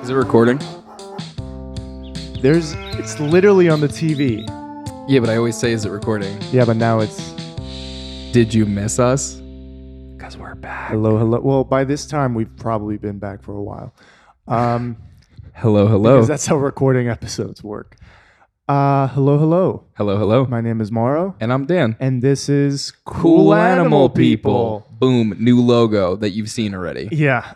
Is it recording? It's literally on the TV. Yeah, but I always say, is it recording? Yeah, but now it's Did you miss us? Because we're back. hello. Well, by this time, we've probably been back for a while. Hello. Because that's how recording episodes work. Hello. Hello. My name is Mauro. And I'm Dan. And this is Cool Animal People. Boom. New logo that you've seen already. Yeah.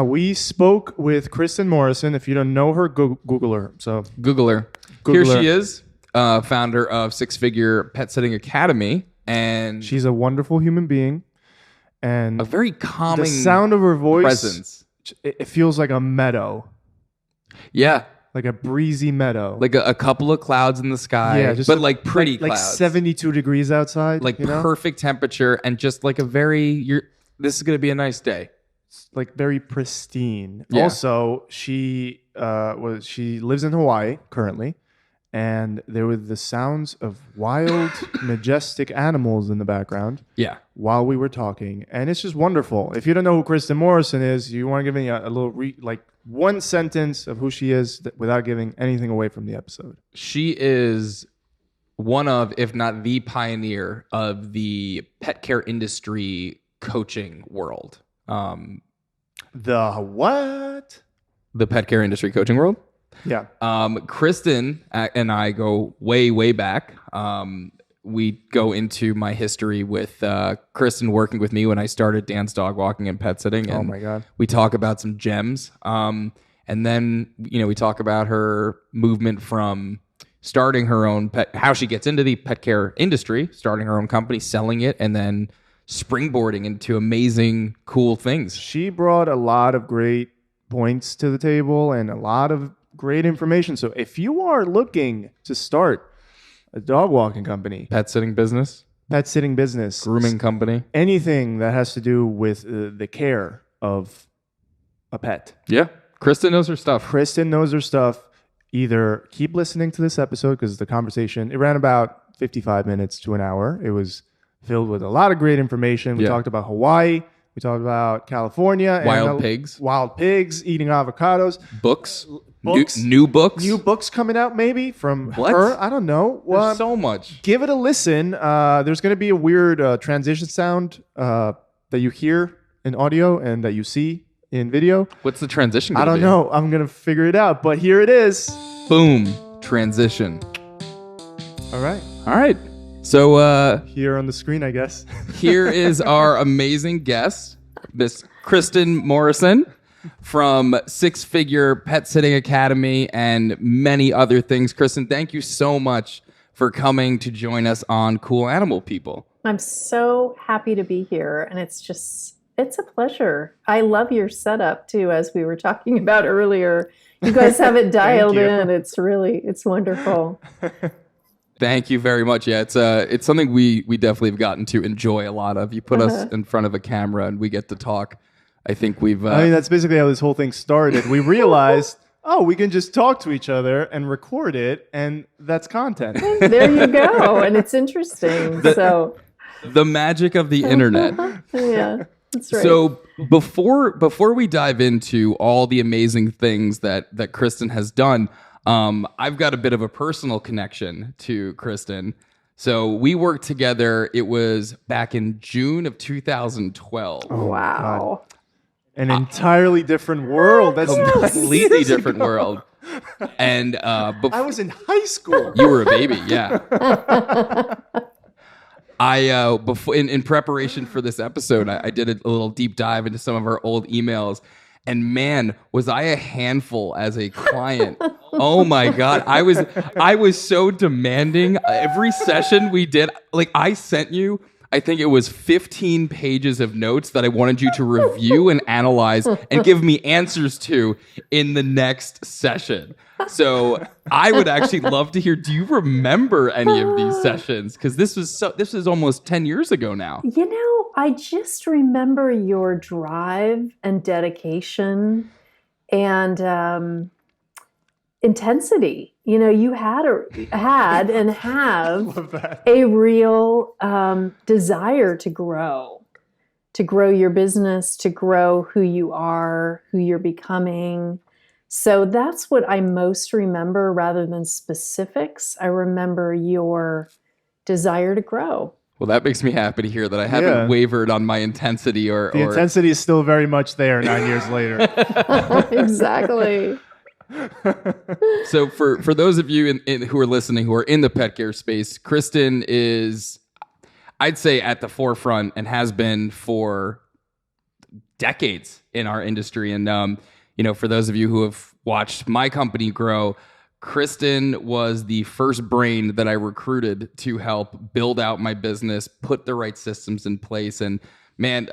We spoke with Kristin Morrison. If you don't know her, Google her. So Google her. Here she is, founder of Six Figure Pet Sitting Academy. And she's a wonderful human being. And a very calming the sound of her voice, presence. It feels like a meadow. Yeah. Like a breezy meadow. Like a couple of clouds in the sky. Yeah, but like pretty clouds. Like 72 degrees outside. Like perfect temperature and just like this is going to be a nice day. Like very pristine. Yeah. Also, she lives in Hawaii currently. And there were the sounds of wild, majestic animals in the background. Yeah. While we were talking. And it's just wonderful. If you don't know who Kristin Morrison is, you want to give me a little, one sentence of who she is without giving anything away from the episode. She is one of, if not the pioneer of the pet care industry coaching world. The what? The pet care industry coaching world? Yeah. Kristin and I go way back. We go into my history with Kristin working with me when I started Dan's Dog Walking and Pet Sitting. And oh my God. We talk about some gems. And then, we talk about her movement from starting her own how she gets into the pet care industry, starting her own company, selling it, and then springboarding into amazing, cool things. She brought a lot of great points to the table and a lot of great information. So if you are looking to start a dog walking company, pet sitting business, grooming company, anything that has to do with the care of a pet. Yeah. Kristin knows her stuff. Either keep listening to this episode because the conversation, it ran about 55 minutes to an hour. It was filled with a lot of great information. We talked about Hawaii. We talked about California. Wild pigs, eating avocados. Books. New books. New books coming out maybe from her. I don't know. Well, there's so much. Give it a listen. There's going to be a weird transition sound that you hear in audio and that you see in video. What's the transition I don't know. I'm going to figure it out. But here it is. Boom. Transition. All right. So here on the screen, I guess. Here is our amazing guest, Miss Kristin Morrison from Six Figure Pet Sitting Academy and many other things. Kristin, thank you so much for coming to join us on Cool Animal People. I'm so happy to be here, and it's a pleasure. I love your setup too, as we were talking about earlier. You guys have it dialed in. It's wonderful. Thank you very much. Yeah, it's something we definitely have gotten to enjoy a lot of. You put us in front of a camera and we get to talk. I think that's basically how this whole thing started. We realized, we can just talk to each other and record it, and that's content. There you go. And it's interesting. The magic of the internet. Yeah, that's right. So before we dive into all the amazing things that Kristin has done, I've got a bit of a personal connection to Kristin. So we worked together. It was back in June of 2012. Oh, wow. God. An entirely different world. That's a completely different world. And I was in high school. You were a baby, yeah. I before in preparation for this episode, I did a little deep dive into some of our old emails. And man, was I a handful as a client. Oh my God. I was so demanding. Every session we did, I sent you, I think it was 15 pages of notes that I wanted you to review and analyze and give me answers to in the next session. So I would actually love to hear, do you remember any of these sessions? Because this was almost 10 years ago now. I just remember your drive and dedication and intensity. You had and have a real desire to grow your business, to grow who you are, who you're becoming. So that's what I most remember rather than specifics. I remember your desire to grow. Well, that makes me happy to hear that I haven't wavered on my intensity or The intensity is still very much there 9 years later. Exactly. So for those of you who are listening who are in the pet care space, Kristin is, I'd say, at the forefront and has been for decades in our industry. And for those of you who have watched my company grow, Kristin was the first brain that I recruited to help build out my business, put the right systems in place. And man,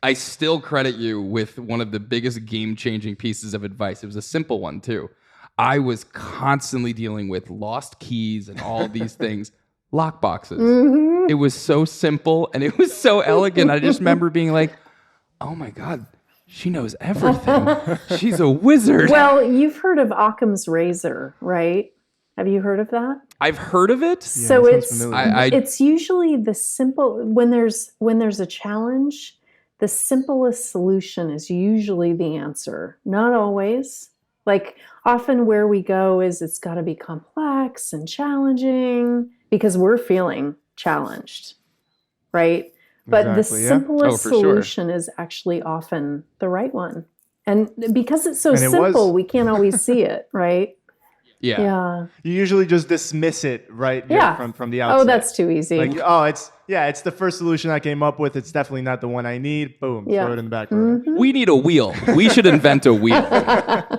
I still credit you with one of the biggest game-changing pieces of advice. It was a simple one, too. I was constantly dealing with lost keys and all these things. Lock boxes. Mm-hmm. It was so simple and it was so elegant. I just remember being like, oh my God, she knows everything. She's a wizard. Well, you've heard of Occam's razor, right? Have you heard of that? I've heard of it. Yeah, So it it's usually the simple, when there's a challenge, the simplest solution is usually the answer. Not always. Like often where we go is it's got to be complex and challenging because we're feeling challenged, right? But Exactly, the simplest sure. solution is actually often the right one. And because it's so And it simple, was. we can't always see it, right? Yeah. Yeah. You usually just dismiss it right from the outset. Oh, that's too easy. Like, it's the first solution I came up with. It's definitely not the one I need. Boom, Yeah. throw it in the back room. Mhm. We need a wheel. We should invent a wheel.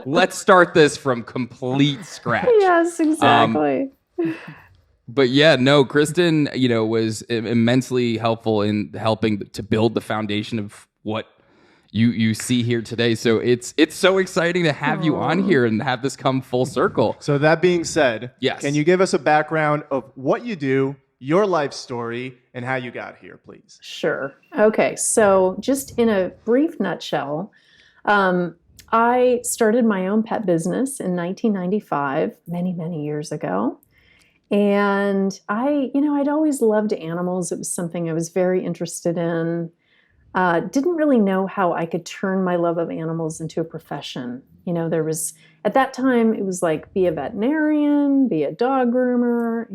Let's start this from complete scratch. Yes, exactly. But yeah, no, Kristin, was immensely helpful in helping to build the foundation of what you see here today. So it's so exciting to have you on here and have this come full circle. So that being said, Yes. Can you give us a background of what you do, your life story, and how you got here, please? Sure. Okay. So just in a brief nutshell, I started my own pet business in 1995, many, many years ago. And I'd always loved animals. It was something I was very interested in. Didn't really know how I could turn my love of animals into a profession. There was, at that time, it was like, be a veterinarian, be a dog groomer,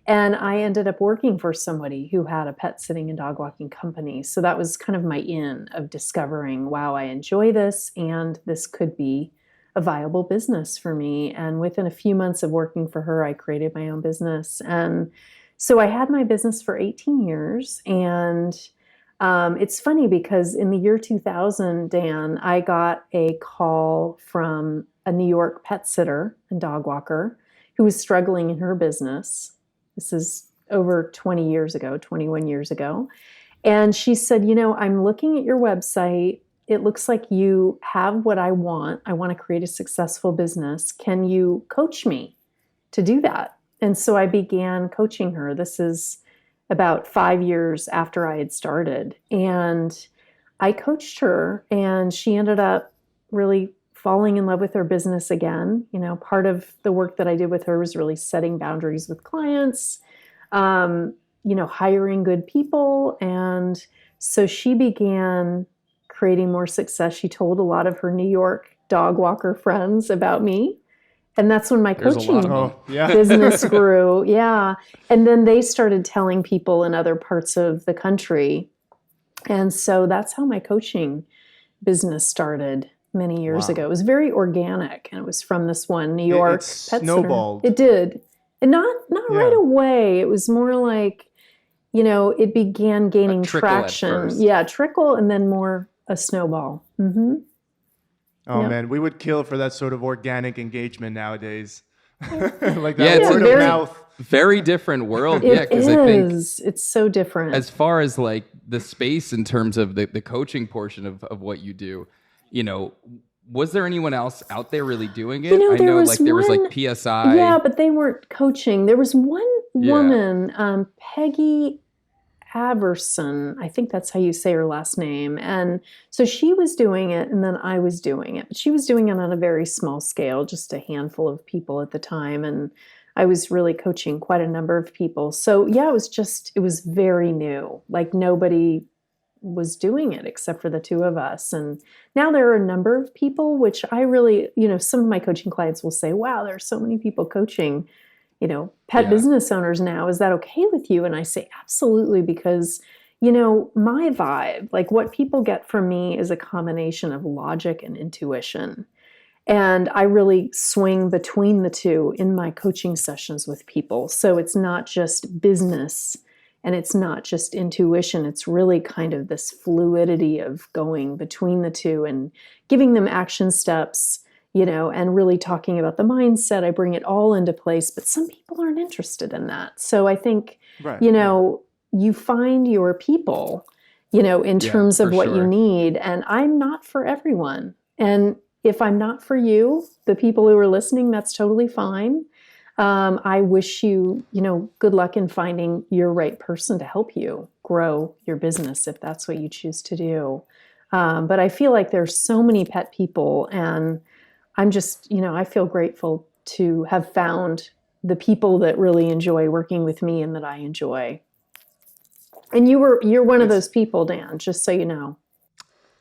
and I ended up working for somebody who had a pet sitting and dog walking company. So that was kind of my in of discovering, wow, I enjoy this, and this could be a viable business for me. And within a few months of working for her, I created my own business. And so I had my business for 18 years. And it's funny because in the year 2000, Dan, I got a call from a New York pet sitter and dog walker who was struggling in her business. This is over 20 years ago, 21 years ago. And she said, I'm looking at your website. It looks like you have what I want. I want to create a successful business. Can you coach me to do that? And so I began coaching her. This is about 5 years after I had started. And I coached her, and she ended up really falling in love with her business again. Part of the work that I did with her was really setting boundaries with clients, hiring good people. And so she began creating more success. She told a lot of her New York dog walker friends about me. And that's when my coaching business grew. Yeah. And then they started telling people in other parts of the country. And so that's how my coaching business started many years ago. It was very organic. And it was from this one New York pet snowballed. sitter. It did. And not right away. It was more like, it began gaining traction. Yeah, trickle, and then more a snowball. Mm-hmm. Oh, man, we would kill for that sort of organic engagement nowadays. Like that It's word of mouth. Very different world. Because I think it's so different. As far as like the space in terms of the coaching portion of what you do, was there anyone else out there really doing it? There was like PSI. Yeah, but they weren't coaching. There was one woman, Peggy Averson, I think that's how you say her last name. And so she was doing it, and then I was doing it. But she was doing it on a very small scale, just a handful of people at the time. And I was really coaching quite a number of people. So yeah, it was very new. Like nobody was doing it except for the two of us. And now there are a number of people, which I really, some of my coaching clients will say, wow, there's so many people coaching, pet business owners now. Is that okay with you? And I say, absolutely, because, my vibe, like what people get from me is a combination of logic and intuition. And I really swing between the two in my coaching sessions with people. So it's not just business and it's not just intuition. It's really kind of this fluidity of going between the two and giving them action steps, and really talking about the mindset. I bring it all into place, but some people aren't interested in that. So I think, you find your people, in terms of what you need. And I'm not for everyone. And if I'm not for you, the people who are listening, that's totally fine. I wish you, good luck in finding your right person to help you grow your business if that's what you choose to do. But I feel like there's so many pet people, and I'm just, I feel grateful to have found the people that really enjoy working with me and that I enjoy. And you're one of those people, Dan, just so you know.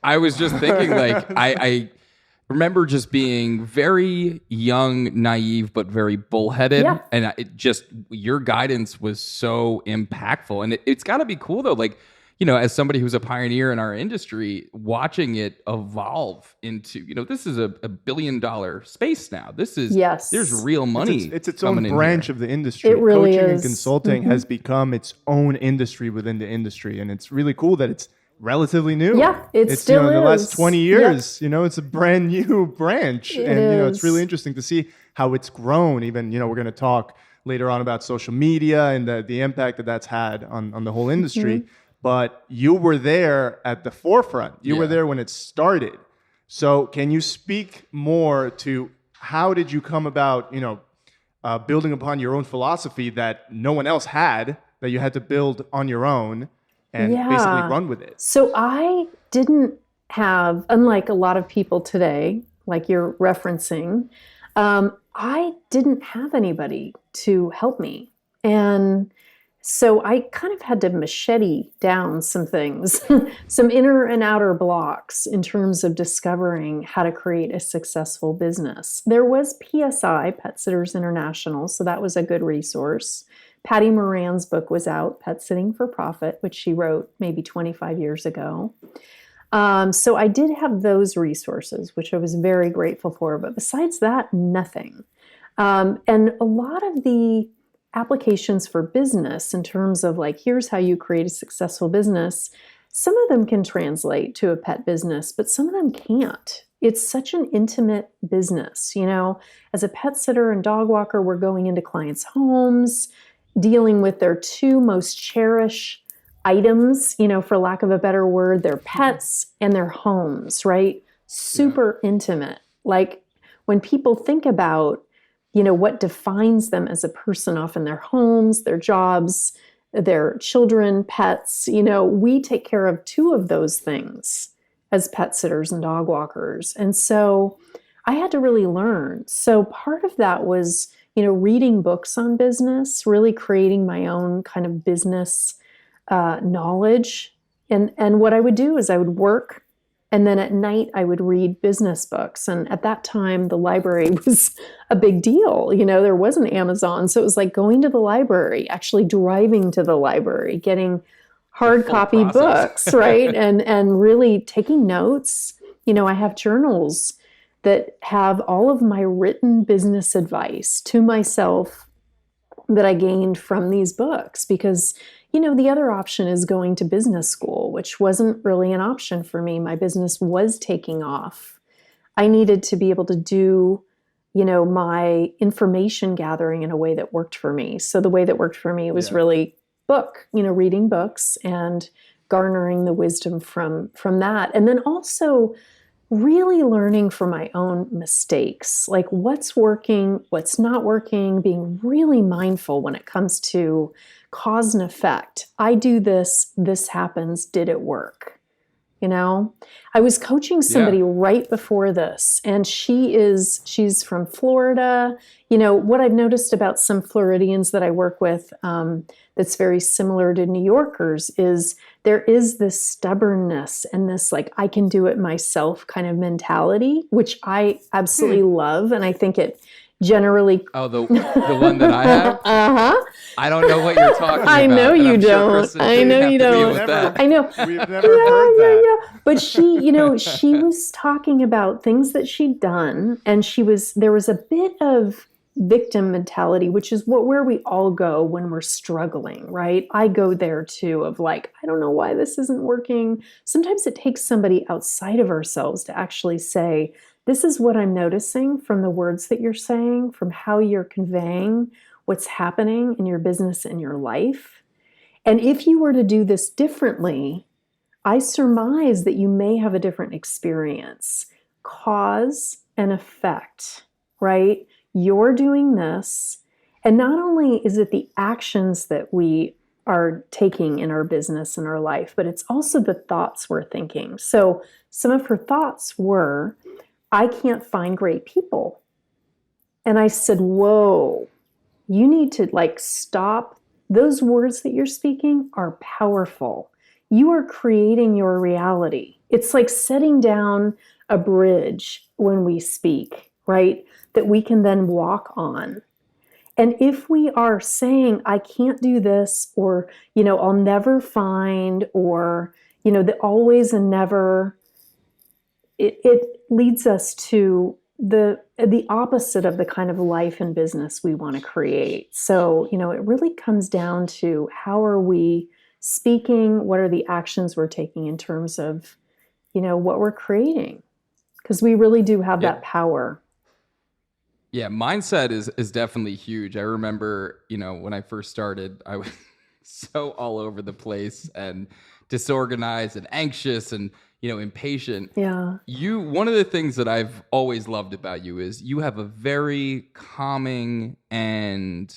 I was just thinking, like, I remember just being very young, naive, but very bullheaded. Yeah. And your guidance was so impactful. And it's got to be cool, though. Like, as somebody who's a pioneer in our industry, watching it evolve into, this is a $1 billion space now. This is, there's real money. It's its own branch of the industry. It really Coaching is. And consulting has become its own industry within the industry. And it's really cool that it's relatively new. Yeah, it's still in the last 20 years, it's a brand new branch. It's really interesting to see how it's grown. Even, we're going to talk later on about social media and the impact that that's had on the whole industry. Mm-hmm. But you were there at the forefront. You were there when it started. So can you speak more to how did you come about, building upon your own philosophy that no one else had, that you had to build on your own and basically run with it? So I didn't have, unlike a lot of people today, like you're referencing, I didn't have anybody to help me. And so I kind of had to machete down some things, some inner and outer blocks in terms of discovering how to create a successful business. There was PSI, Pet Sitters International, so that was a good resource. Patty Moran's book was out, Pet Sitting for Profit, which she wrote maybe 25 years ago. So I did have those resources, which I was very grateful for. But besides that, nothing. And a lot of the applications for business in terms of like, here's how you create a successful business, some of them can translate to a pet business, but some of them can't. It's such an intimate business. As a pet sitter and dog walker, we're going into clients' homes, dealing with their two most cherished items, for lack of a better word, their pets and their homes, right? Super intimate. Like when people think about, what defines them as a person, often their homes, their jobs, their children, pets, we take care of two of those things as pet sitters and dog walkers. And so I had to really learn. So part of that was, reading books on business, really creating my own kind of business knowledge. And what I would do is I would work, and then at night I would read business books. And at that time, the library was a big deal. There wasn't Amazon. So it was like going to the library, actually driving to the library, getting hard copy books, right? and really taking notes. I have journals that have all of my written business advice to myself that I gained from these books, because the other option is going to business school, which wasn't really an option for me. My business was taking off. I needed to be able to do, my information gathering in a way that worked for me. So the way that worked for me was really reading books and garnering the wisdom from that. And then also really learning from my own mistakes, like what's working, what's not working, being really mindful when it comes to cause and effect. I do this, this happens, did it work? You know, I was coaching somebody right before this, and she's from Florida. You know, what I've noticed about some Floridians that I work with, that's very similar to New Yorkers, is there is this stubbornness and this like, I can do it myself kind of mentality, which I absolutely love. And I think it generally. Oh, the one that I have? Uh-huh. I don't know what you're talking about. I know you I'm don't. Sure I know you don't. I know. We've never heard that. Yeah. But she, you know, she was talking about things that she'd done, and there was a bit of victim mentality, which is where we all go when we're struggling, right? I go there too, of like, I don't know why this isn't working. Sometimes it takes somebody outside of ourselves to actually say, this is what I'm noticing from the words that you're saying, from how you're conveying what's happening in your business and your life. And if you were to do this differently, I surmise that you may have a different experience. Cause and effect, right? You're doing this. And not only is it the actions that we are taking in our business and our life, but it's also the thoughts we're thinking. So some of her thoughts were, I can't find great people. And I said, whoa, you need to like stop. Those words that you're speaking are powerful. You are creating your reality. It's like setting down a bridge when we speak, right? That we can then walk on. And if we are saying, I can't do this, or, you know, I'll never find, or, you know, the always and never, it leads us to the opposite of the kind of life and business we want to create. So, you know, it really comes down to how are we speaking? What are the actions we're taking in terms of, you know, what we're creating? Because we really do have that power. Yeah, mindset is definitely huge. I remember, you know, when I first started, I was so all over the place and disorganized and anxious and, you know, impatient. Yeah. One of the things that I've always loved about you is you have a very calming and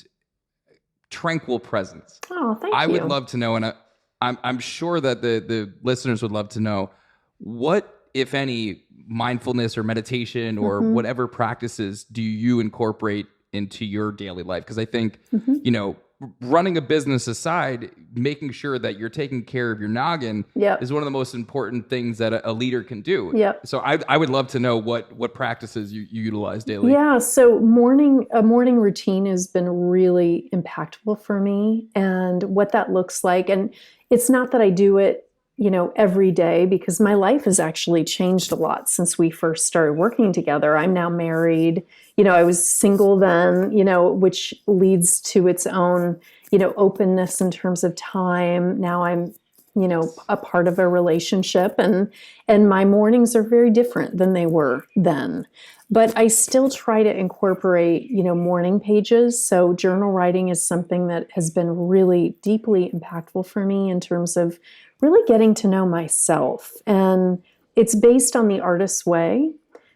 tranquil presence. Oh, thank you. I would love to know, and I'm sure that the listeners would love to know, what, if any, mindfulness or meditation or whatever practices do you incorporate into your daily life? Because I think, you know, running a business aside, making sure that you're taking care of your noggin is one of the most important things that a leader can do. Yep. So I would love to know what practices you utilize daily. Yeah. So a morning routine has been really impactful for me, and what that looks like. And it's not that I do it, you know, every day, because my life has actually changed a lot since we first started working together. I'm now married. You know, I was single then, you know, which leads to its own, you know, openness in terms of time. Now I'm, you know, a part of a relationship, and my mornings are very different than they were then. But I still try to incorporate, you know, morning pages. So journal writing is something that has been really deeply impactful for me in terms of really getting to know myself. And it's based on The Artist's Way,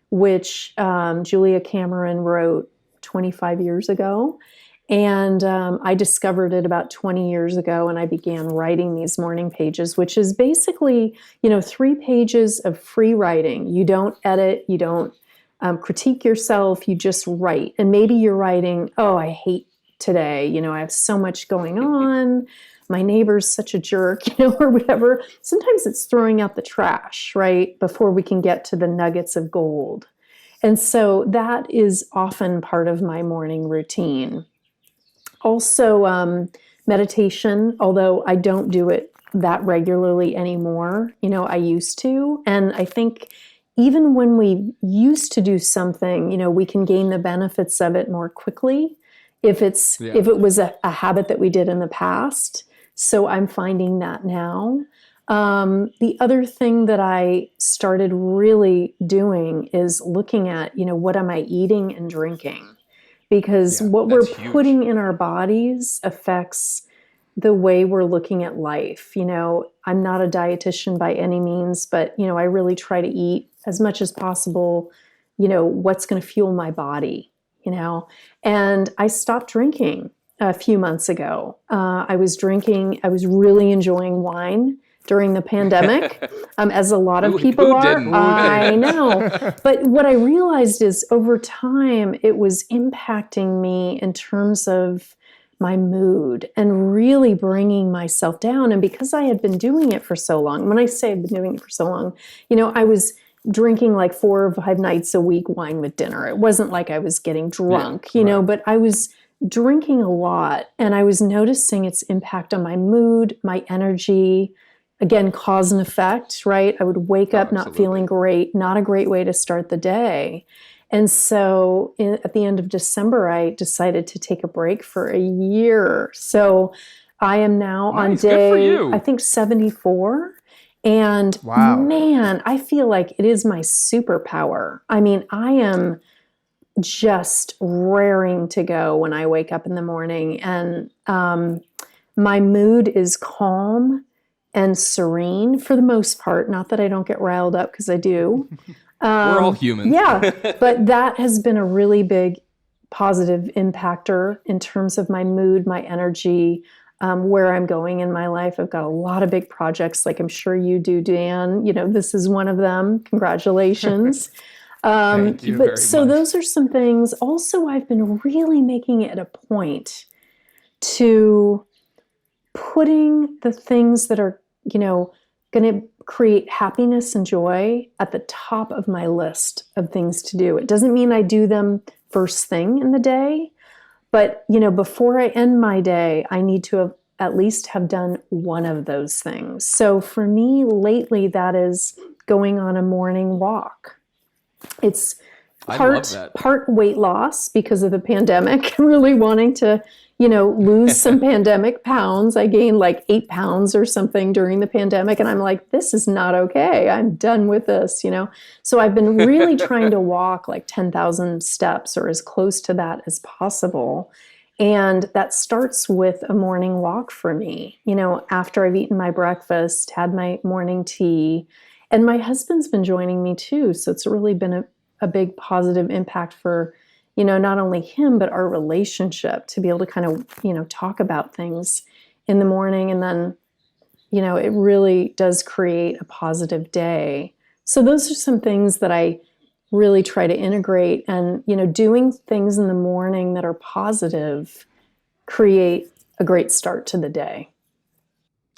which Julia Cameron wrote 25 years ago. And I discovered it about 20 years ago, and I began writing these morning pages, which is basically, you know, 3 pages of free writing. You don't edit, you don't critique yourself, you just write. And maybe you're writing, oh, I hate today, you know, I have so much going on. My neighbor's such a jerk, you know, or whatever. Sometimes it's throwing out the trash, right, before we can get to the nuggets of gold. And so that is often part of my morning routine. Also, meditation, although I don't do it that regularly anymore. You know, I used to. And I think even when we used to do something, you know, we can gain the benefits of it more quickly if it was a habit that we did in the past. So I'm finding that now. The other thing that I started really doing is looking at, you know, what am I eating and drinking? Because what we're putting in our bodies affects the way we're looking at life. You know, I'm not a dietitian by any means, but, you know, I really try to eat as much as possible, you know, what's going to fuel my body, you know. And I stopped drinking a few months ago. I was really enjoying wine during the pandemic, as a lot of Who people are. didn't? I know. But what I realized is over time, it was impacting me in terms of my mood and really bringing myself down. And because I had been doing it for so long, when I say I've been doing it for so long, I was drinking like 4 or 5 nights a week wine with dinner. It wasn't like I was getting drunk, but I was drinking a lot, and I was noticing its impact on my mood, my energy. Again, cause and effect, right? I would wake up not feeling great, not a great way to start the day. And so at the end of December, I decided to take a break for a year. So I am now on day, I think, 74. And man, I feel like it is my superpower. I mean, I am just raring to go when I wake up in the morning. And my mood is calm and serene for the most part. Not that I don't get riled up, because I do. We're all humans. Yeah, but that has been a really big positive impactor in terms of my mood, my energy, where I'm going in my life. I've got a lot of big projects, like I'm sure you do, Dan. This is one of them. Congratulations. Thank you very much. Those are some things. Also, I've been really making it a point to putting the things that are, going to create happiness and joy at the top of my list of things to do. It doesn't mean I do them first thing in the day, but, before I end my day, I need to at least have done one of those things. So for me lately, that is going on a morning walk. It's part weight loss because of the pandemic, really wanting to, lose some pandemic pounds. I gained like 8 pounds or something during the pandemic. And I'm like, this is not okay. I'm done with this, So I've been really trying to walk like 10,000 steps or as close to that as possible. And that starts with a morning walk for me, after I've eaten my breakfast, had my morning tea. And my husband's been joining me too. So it's really been a big positive impact for, not only him, but our relationship, to be able to kind of, talk about things in the morning. And then, it really does create a positive day. So those are some things that I really try to integrate. And, doing things in the morning that are positive create a great start to the day.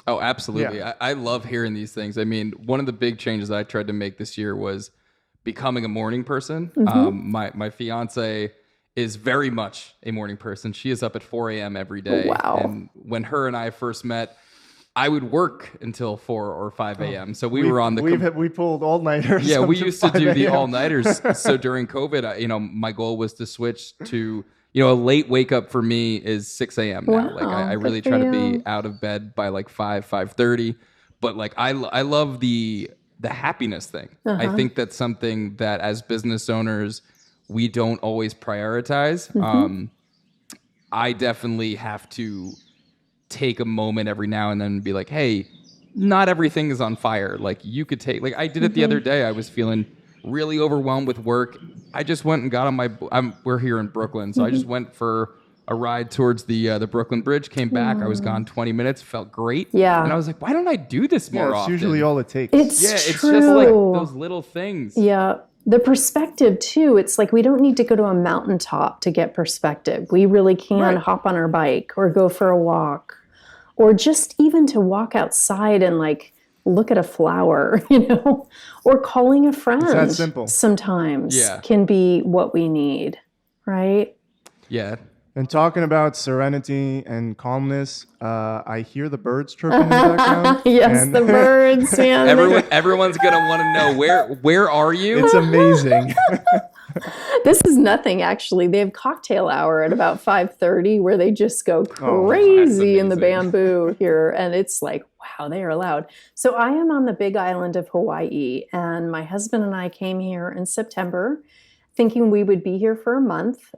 Oh, absolutely. Yeah. I love hearing these things. I mean, one of the big changes I tried to make this year was becoming a morning person. Mm-hmm. My fiance is very much a morning person. She is up at 4 a.m. every day. Wow. And when her and I first met, I would work until 4 or 5 a.m. So we were on the... We pulled all-nighters. Yeah, we used to do the all-nighters. So during COVID, my goal was to switch to... a late wake up for me is 6 a.m. now. Wow, like I really try to be out of bed by like 5:30. But like I love the happiness thing. I think that's something that as business owners we don't always prioritize. I definitely have to take a moment every now and then and be like, hey, not everything is on fire. Like you could take, like I did it the other day. I was feeling really overwhelmed with work. I just went and got on we're here in Brooklyn, so I just went for a ride towards the Brooklyn Bridge, came back. I was gone 20 minutes, felt great. Yeah. And I was like, why don't I do this more often? It's usually all it takes. It's It's true. just like those little things. Yeah. The perspective too, it's like we don't need to go to a mountaintop to get perspective. We really can hop on our bike or go for a walk, or just even to walk outside and like look at a flower, or calling a friend. It's that simple. Sometimes can be what we need, right? Yeah. And talking about serenity and calmness, I hear the birds chirping in the background. Yes, the birds, man. Everyone's gonna want to know where are you? It's amazing. This is nothing, actually. They have cocktail hour at about 5:30 where they just go crazy in the bamboo here. And it's like, wow, they are loud. So I am on the big island of Hawaii, and my husband and I came here in September thinking we would be here for a month.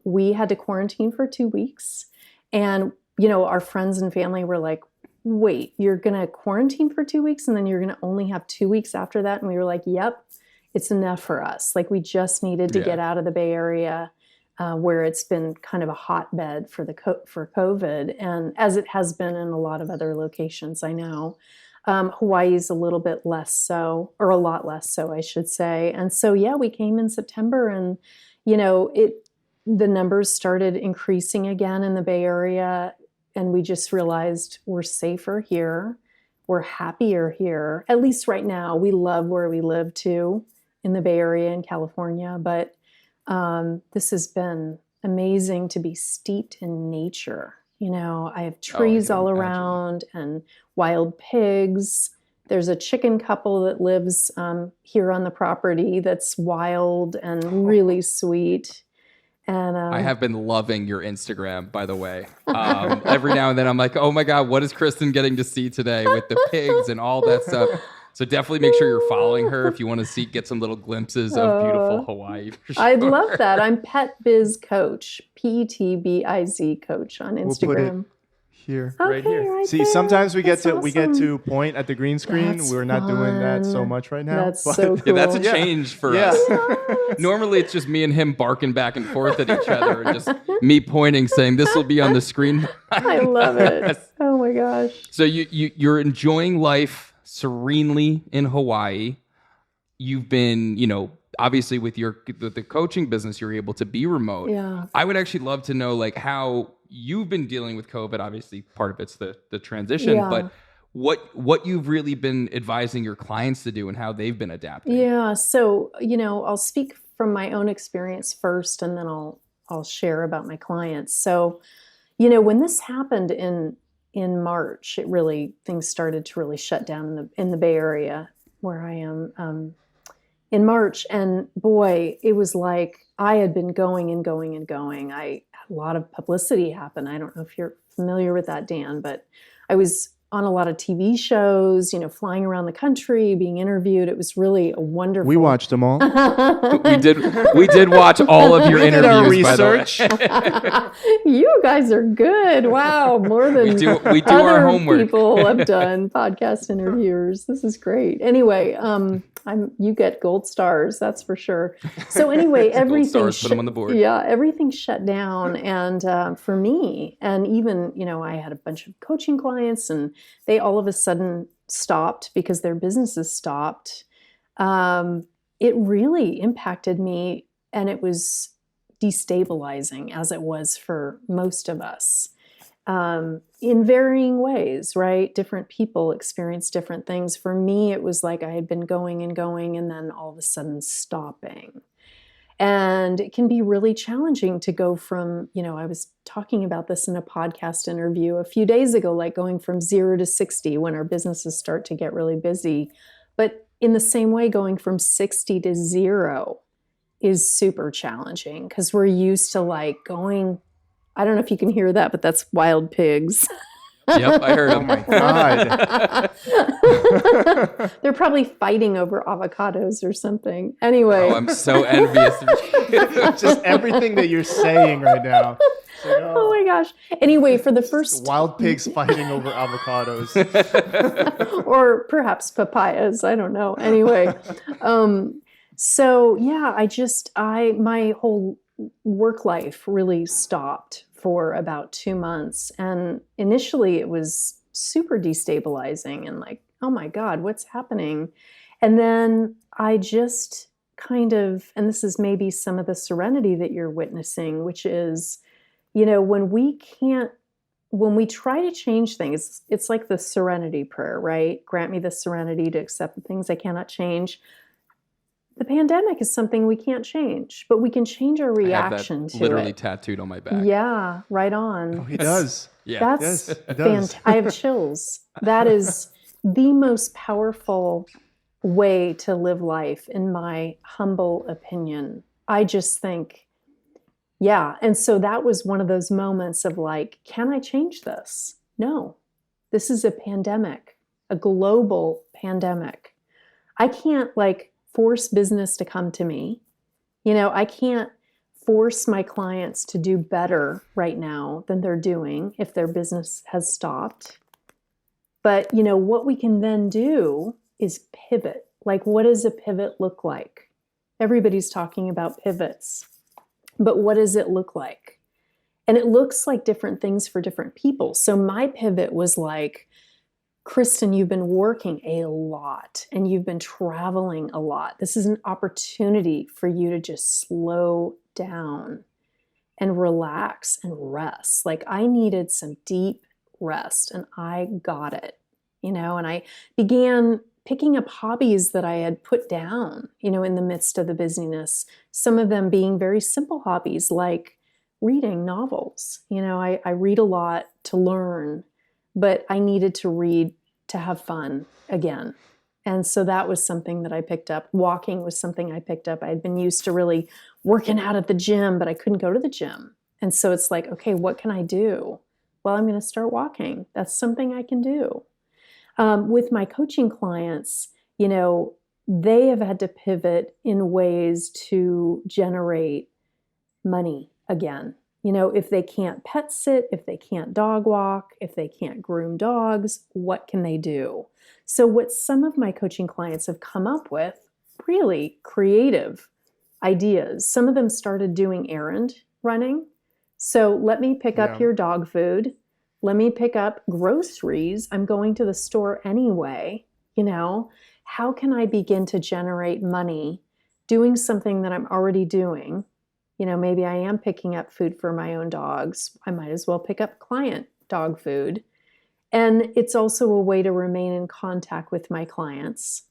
We had to quarantine for 2 weeks. And, our friends and family were like, wait, you're going to quarantine for 2 weeks and then you're going to only have 2 weeks after that? And we were like, yep, it's enough for us. Like we just needed to get out of the Bay Area where it's been kind of a hotbed for for COVID, and as it has been in a lot of other locations, I know. Hawaii's a little bit less so, or a lot less so, I should say. And so, yeah, we came in September and, the numbers started increasing again in the Bay Area. And we just realized we're safer here. We're happier here, at least right now. We love where we live too, in the Bay Area in California. But this has been amazing to be steeped in nature. I have trees all around and wild pigs. There's a chicken couple that lives here on the property that's wild and really sweet. And I have been loving your Instagram, by the way. Every now and then I'm like, oh my God, what is Kristin getting to see today with the pigs and all that stuff? So definitely make sure you're following her if you want to get some little glimpses of beautiful Hawaii. For sure. I'd love that. I'm Pet Biz Coach, PETBIZ Coach on Instagram. We'll put it here. Okay, right here. right See, there. sometimes we That's get awesome. to point at the green screen. That's We're not doing that so fun. much right now. That's but- so cool. Yeah, that's a change for Yeah. us. Normally it's just me and him barking back and forth at each other and just me pointing saying this will be on the screen. I love it. Oh my gosh. So you're enjoying life serenely in Hawaii. You've been, obviously with the coaching business, you're able to be remote. Yeah. I would actually love to know how you've been dealing with COVID. Obviously, part of it's the transition, Yeah. but what you've really been advising your clients to do and how they've been adapting. Yeah. So, I'll speak from my own experience first, and then I'll share about my clients. So, when this happened in March, things started to really shut down in the Bay Area where I am in March. And boy, it was like I had been going and going and going. I had a lot of publicity happen. I don't know if you're familiar with that, Dan, but I was on a lot of TV shows, flying around the country, being interviewed. It was really a wonderful. We watched them all. We did watch all of your We did interviews. our By the way. research. You guys are good. Wow, more than We do other our homework. people have done. Podcast interviewers. This is great. Anyway, you get gold stars, that's for sure. So anyway, everything stars, put them on the board. Yeah, everything shut down, and for me, and even I had a bunch of coaching clients, and they all of a sudden stopped because their businesses stopped. It really impacted me, and it was destabilizing, as it was for most of us, in varying ways, right? Different people experience different things. For me, it was like I had been going and going, and then all of a sudden stopping. And it can be really challenging to go from, I was talking about this in a podcast interview a few days ago, like going from 0 to 60 when our businesses start to get really busy. But in the same way, going from 60 to 0 is super challenging because we're used to going, I don't know if you can hear that, but that's wild pigs. Yep, I heard them. God. They're probably fighting over avocados or something. Anyway. Oh, I'm so envious of you. Just everything that you're saying right now. It's like, Oh my gosh. Anyway, for the first wild pigs fighting over avocados. or perhaps papayas, I don't know. Anyway, so yeah, my whole work life really stopped for about 2 months. And initially it was super destabilizing and like, oh my God, what's happening? And then I just kind of, and this is maybe some of the serenity that you're witnessing, which is, when we try to change things, it's like the serenity prayer, right? Grant me the serenity to accept the things I cannot change. The pandemic is something we can't change, but we can change our reaction to literally it. tattooed on my back. Yeah, right on. Oh, he does. Yeah. That's Yes, it does. I have chills. That is the most powerful way to live life, in my humble opinion. I just think, yeah. And so that was one of those moments of like, can I change this? No, this is a pandemic, a global pandemic. I can't force business to come to me. I can't force my clients to do better right now than they're doing if their business has stopped. But, what we can then do is pivot. What does a pivot look like? Everybody's talking about pivots, but what does it look like? And it looks like different things for different people. So my pivot was Kristin, you've been working a lot and you've been traveling a lot. This is an opportunity for you to just slow down and relax and rest. Like I needed some deep rest and I got it, and I began picking up hobbies that I had put down, in the midst of the busyness. Some of them being very simple hobbies like reading novels. I read a lot to learn, but I needed to read to have fun again. And so that was something that I picked up. Walking was something I picked up. I had been used to really working out at the gym, but I couldn't go to the gym. And so it's like, okay, what can I do? Well, I'm going to start walking. That's something I can do. With my coaching clients, they have had to pivot in ways to generate money again. If they can't pet sit, if they can't dog walk, if they can't groom dogs, what can they do? So what some of my coaching clients have come up with, really creative ideas. Some of them started doing errand running. So let me pick up your dog food. Let me pick up groceries. I'm going to the store anyway. How can I begin to generate money doing something that I'm already doing? Maybe I am picking up food for my own dogs. I might as well pick up client dog food. And it's also a way to remain in contact with my clients.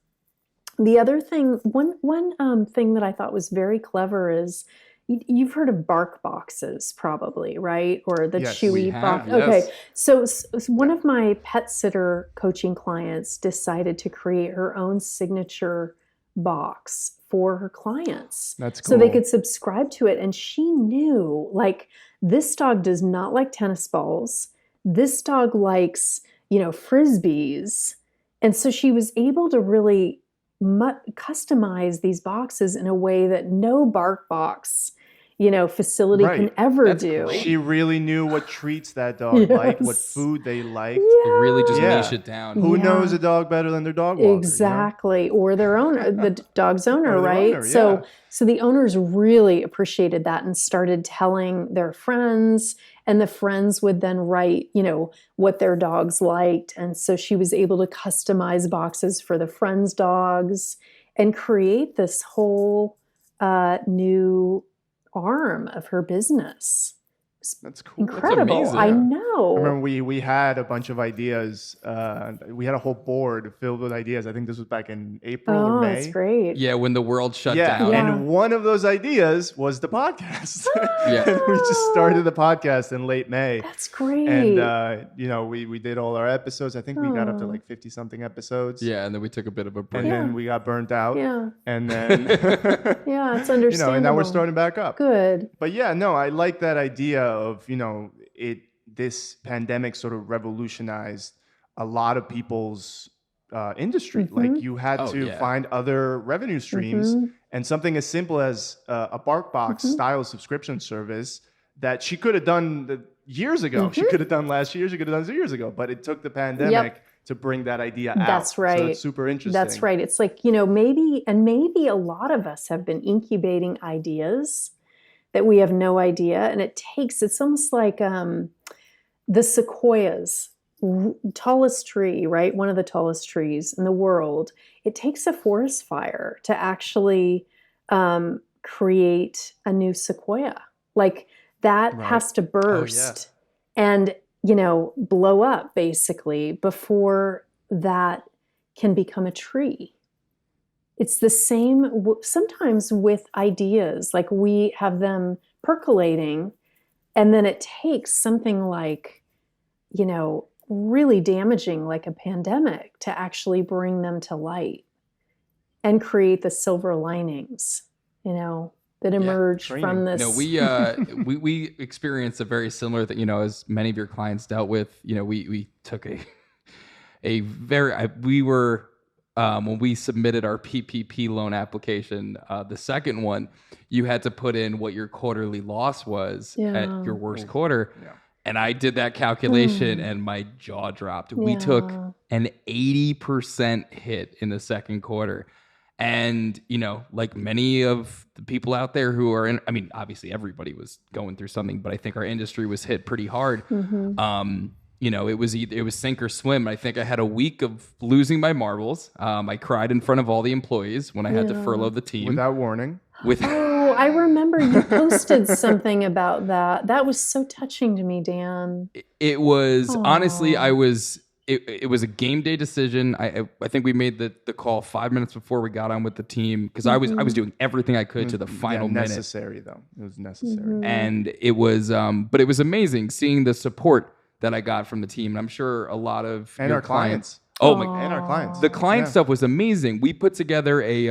The other thing, one thing that I thought was very clever is, you've heard of bark boxes probably, right? Or the chewy box. Yes. Okay. So one of my pet sitter coaching clients decided to create her own signature box for her clients. That's cool. So they could subscribe to it. And she knew, like, this dog does not like tennis balls. This dog likes, frisbees. And so she was able to really customize these boxes in a way that no bark box, facility can ever do. Great. She really knew what treats that dog liked, what food they liked. They really just niche it down. Who knows a dog better than their dog walker? Exactly. Or their owner, the dog's owner, right? Owner, So the owners really appreciated that and started telling their friends, and the friends would then write, what their dogs liked. And so she was able to customize boxes for the friends' dogs and create this whole new arm of her business. That's cool. Incredible. That's amazing. I know. I remember we had a bunch of ideas. We had a whole board filled with ideas. I think this was back in April or May. That's great. Yeah, when the world shut down. Yeah. And one of those ideas was the podcast. Yeah. And we just started the podcast in late May. That's great. And, we did all our episodes. I think we got up to like 50 something episodes. Yeah, and then we took a bit of a break. And then we got burnt out. Yeah. And then, Yeah, it's understandable. and now we're starting back up. Good. But yeah, no, I like that idea of, this pandemic sort of revolutionized a lot of people's industry. Mm-hmm. Like you had to find other revenue streams, and something as simple as a BarkBox style subscription service that she could have done years ago. She could have done last year. She could have done years ago, but it took the pandemic to bring that idea out. That's right. So it's super interesting. That's right. It's like, maybe a lot of us have been incubating ideas that we have no idea. And it's almost like the sequoias, tallest tree, right? One of the tallest trees in the world. It takes a forest fire to actually create a new sequoia. Like that has to burst and, blow up basically before that can become a tree. It's the same sometimes with ideas, like we have them percolating, and then it takes something like, really damaging, like a pandemic, to actually bring them to light and create the silver linings, that emerge from this. No, we experienced a very similar thing, as many of your clients dealt with. We took when we submitted our PPP loan application, the second one, you had to put in what your quarterly loss was at your worst quarter. Yeah. And I did that calculation and my jaw dropped. We took an 80% hit in the second quarter. And, like many of the people out there who are obviously everybody was going through something, but I think our industry was hit pretty hard. it was sink or swim. I think I had a week of losing my marbles. I cried in front of all the employees when I had to furlough the team. Without warning. Oh, I remember you posted something about that. That was so touching to me, Dan. It was, Aww. honestly, it was a game day decision. I think we made the call 5 minutes before we got on with the team because I was doing everything I could to the final minute. Necessary though. It was necessary. And it was, but it was amazing seeing the support that I got from the team. And I'm sure a lot of And your our clients. Oh my! And our clients. The client stuff was amazing. We put together a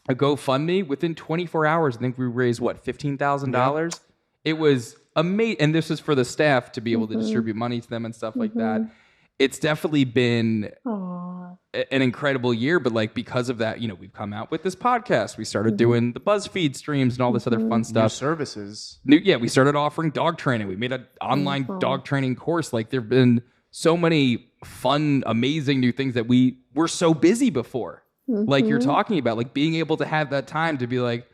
GoFundMe within 24 hours. I think we raised $15,000. It was amazing, and this is for the staff to be able to distribute money to them and stuff like that. It's definitely been an incredible year, but like because of that, we've come out with this podcast. We started doing the BuzzFeed streams and all this other fun stuff. New services. We started offering dog training. We made an online dog training course. Like there've been so many fun, amazing new things that we were so busy before. Like you're talking about, like being able to have that time to be like,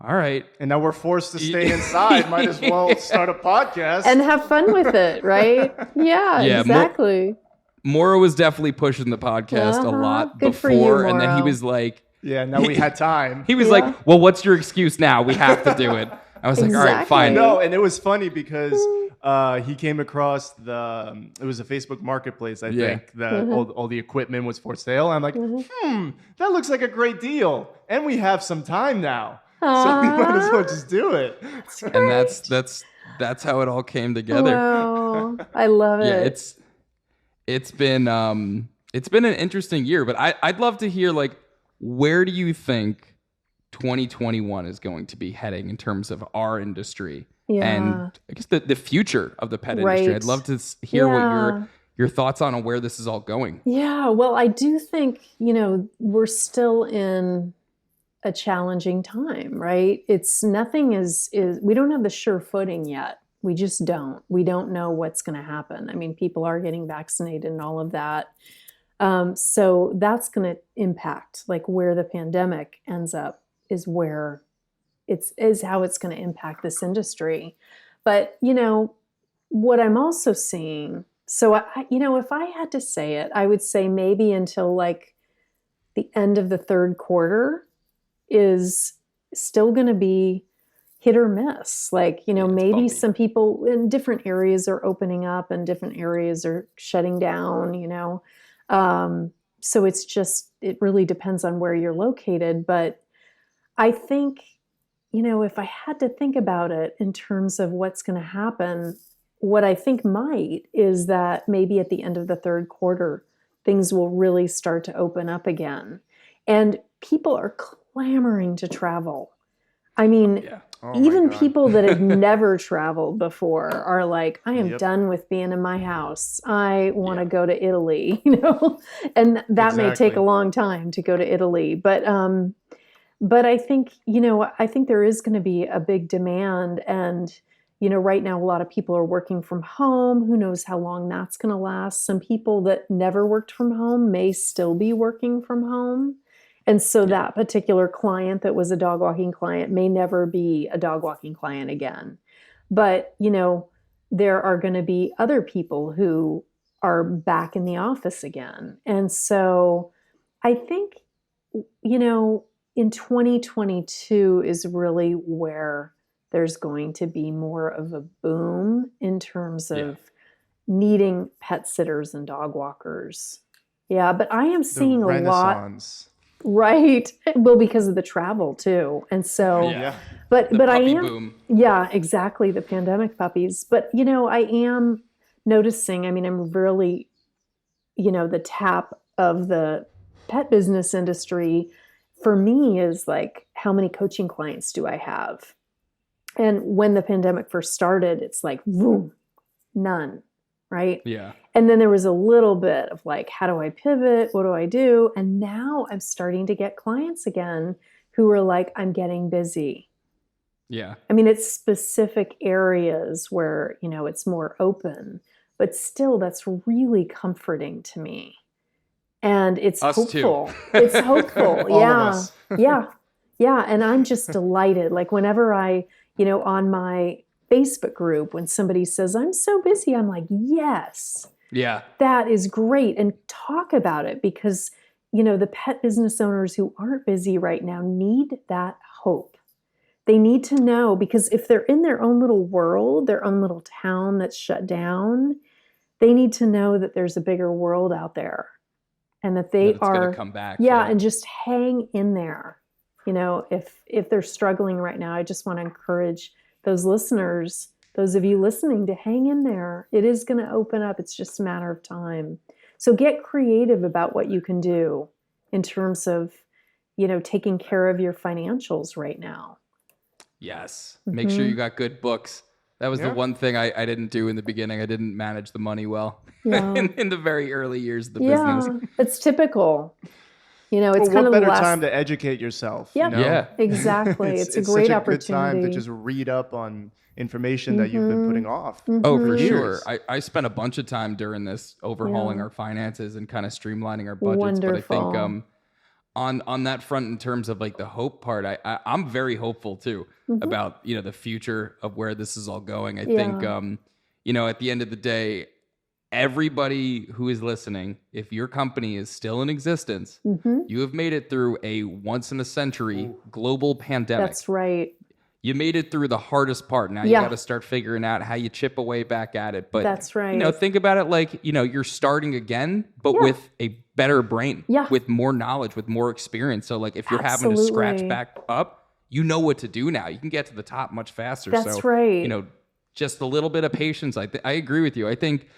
all right. And now we're forced to stay inside. Might as well start a podcast. And have fun with it, right? Yeah, exactly. Maura was definitely pushing the podcast a lot Good before. for you, and then he Maura. was like, yeah, now we had time. He was like, well, what's your excuse now? We have to do it. I was like, all right, fine. No, and it was funny because he came across it was a Facebook marketplace, I think, that all the equipment was for sale. I'm like, that looks like a great deal. And we have some time now. So we might as well just do it. And that's how it all came together. Wow. I love it. Yeah, it's been an interesting year, but I'd love to hear, like, where do you think 2021 is going to be heading in terms of our industry and I guess the future of the pet industry? I'd love to hear what your thoughts on where this is all going. Yeah, well, I do think, we're still in a challenging time, right? Nothing is we don't have the sure footing yet. We just don't. We don't know what's going to happen. I mean, people are getting vaccinated and all of that. So that's going to impact, like, where the pandemic ends up is how it's going to impact this industry. But, what I'm also seeing, so if I had to say it, I would say maybe until like the end of the third quarter is still going to be hit or miss. Like, maybe bumpy. some people in different areas are opening up and different areas are shutting down, so it really depends on where you're located. But I think, if I had to think about it in terms of what's going to happen, what I think might is that maybe at the end of the third quarter, things will really start to open up again. And people are clamoring to travel. I mean, even people that have never traveled before are like, I am done with being in my house. I want to go to Italy, and that may take a long time to go to Italy. But I think, I think there is going to be a big demand. And, right now, a lot of people are working from home. Who knows how long that's going to last? Some people that never worked from home may still be working from home. And so that particular client that was a dog walking client may never be a dog walking client again. But, there are going to be other people who are back in the office again. And so I think, in 2022 is really where there's going to be more of a boom in terms of needing pet sitters and dog walkers. Yeah, but I am seeing a lot. Right. Well, because of the travel too. And so, but I am, boom. Yeah, exactly. The pandemic puppies. But, I am noticing, I'm really, the tap of the pet business industry for me is like, how many coaching clients do I have? And when the pandemic first started, it's like, boom, none. Right? Yeah. And then there was a little bit of like, how do I pivot? What do I do? And now I'm starting to get clients again who are like, I'm getting busy. Yeah. It's specific areas where, it's more open, but still that's really comforting to me. And it's Us hopeful. Too. It's hopeful. All of us. Yeah. And I'm just delighted. Like whenever I, on my Facebook group, when somebody says, I'm so busy, I'm like, yes, Yeah. that is great. And talk about it, because, the pet business owners who aren't busy right now need that hope. They need to know, because if they're in their own little world, their own little town that's shut down, they need to know that there's a bigger world out there, and that they That it's gonna come back. Yeah, and just hang in there. If they're struggling right now, I just want to encourage those listeners, those of you listening, to hang in there. It is going to open up. It's just a matter of time. So get creative about what you can do in terms of, taking care of your financials right now. Yes. Make sure you got good books. That was the one thing I didn't do in the beginning. I didn't manage the money well in the very early years of the business. It's typical. It's kind what of better time to educate yourself? Yeah, exactly. It's a great such a opportunity. good time to just read up on information that you've been putting off. Oh, for years. sure. I spent a bunch of time during this overhauling our finances and kind of streamlining our budgets. Wonderful. But I think on that front, in terms of like the hope part, I'm very hopeful too about the future of where this is all going. I think at the end of the day, everybody who is listening, if your company is still in existence, you have made it through a once in a century global pandemic. That's right. You made it through the hardest part. Now you got to start figuring out how you chip away back at it. But that's right. Think about it like, you're starting again, but with a better brain, with more knowledge, with more experience. So like if you're having to scratch back up, you know what to do now. You can get to the top much faster. That's right. Just a little bit of patience. I agree with you. I think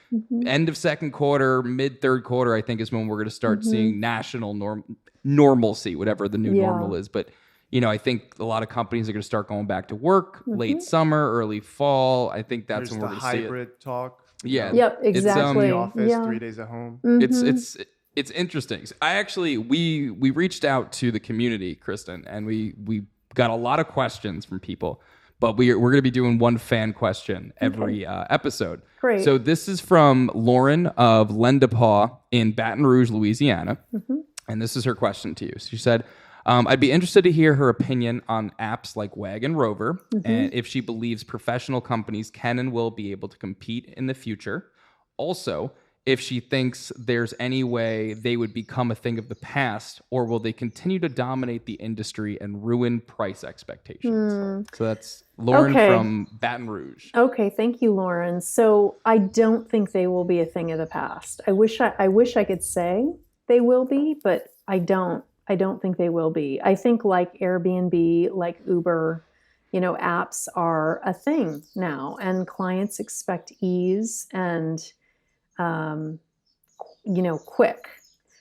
end of second quarter, mid third quarter, I think is when we're going to start seeing national normalcy, whatever the new normal is. But I think a lot of companies are going to start going back to work late summer, early fall. I think that's when we're going to see it. Hybrid talk. Yeah. Yep. Exactly. The office, 3 days at home. It's interesting. We reached out to the community, Kristin, and we got a lot of questions from people. But we're going to be doing one fan question every episode. Great. So this is from Lauren of Lendapaw in Baton Rouge, Louisiana. And this is her question to you. She said, I'd be interested to hear her opinion on apps like Wag and Rover, and if she believes professional companies can and will be able to compete in the future. Also, if she thinks there's any way they would become a thing of the past, or will they continue to dominate the industry and ruin price expectations? So that's Lauren from Baton Rouge. Okay, thank you, Lauren. So I don't think they will be a thing of the past. I wish I could say they will be, but I don't. I don't think they will be. I think like Airbnb, like Uber, apps are a thing now, and clients expect ease and quick.